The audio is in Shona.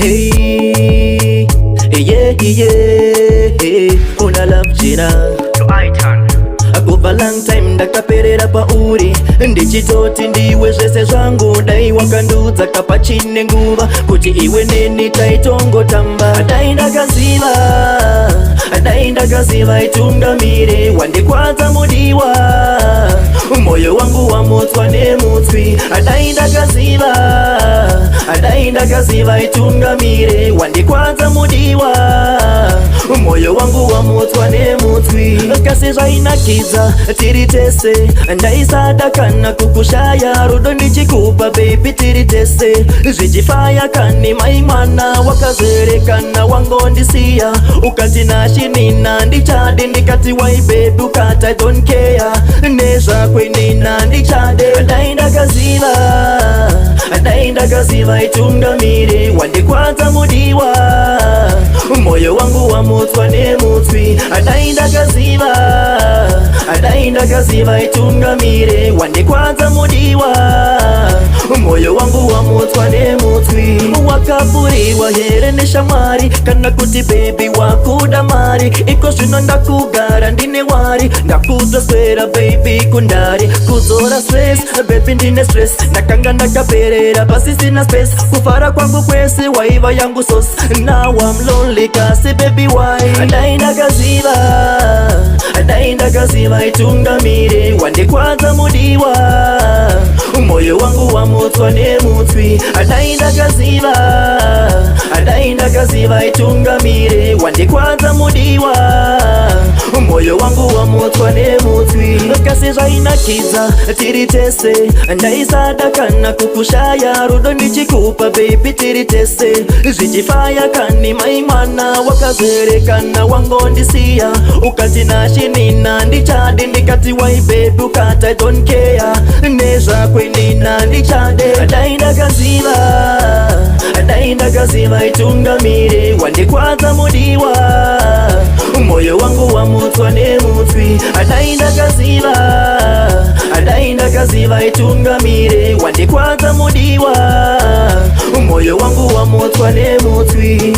Hey, yeah, yeah, una love jina to Aitan. Kuva long time ndakaperera pauri ndichitoti ndiwe zvese zvangu dai wakandudza kapachine nguva kuti iwe neni taitongotamba dai ndakaziva itungamire wandikwadza mudiwa moyo wangu wamutswa nemutswi dai ndakaziva itungamire wandikwadza mudiwa moyo wangu wamutswa nemutswi kasi zvainakidza tiri tese ndaisada kana kukushaya rudo ndichikupa baby tiri tese zvichifaya kani mai mwana wakazerekana wangondisiya ukati nashinina ndichade ndikati wai baby ukati I don't care nezvakwenina ndichade dai ndakaziva itungamire wandikwadza mudiwa moyo wangu wamutswa nemutswi dai ndakaziva itungamire wandikwadza mudiwa moyo wangu wamutswa nemutswi wakapfurirwa here neshamwari kana kuti baby wakuda mari iko zvino ndakugara ndine wari ndakutoswera baby kundari kudzora stress baby ndine stress ndakanga ndakaperera pasisina space kufara kwangu kwese waiva yangu source now I'm lonely kasi baby why dai ndakaziva itungamire wandikwadza mudiwa moyo wangu wamutswa nemutswi dai ndakaziva itungamire wandikwadza mudiwa moyo wangu wamutswa nemutswi kasi zvainakidza tiri tese ndaisada kana kukushaya rudo ndichikupa baby tiri tese zvichifaya kani mai mwana wakazerekana wangondisiya ukati nashinina ndichade ndikati wai baby ukati I don't care nezvakwenina ndichade dai ndakaziva itungamire wandikwadza mudiwa moyo wangu wamutswa nemutswi dai ndakaziva itungamire wandikwadza mudiwa moyo wangu wamutswa nemutswi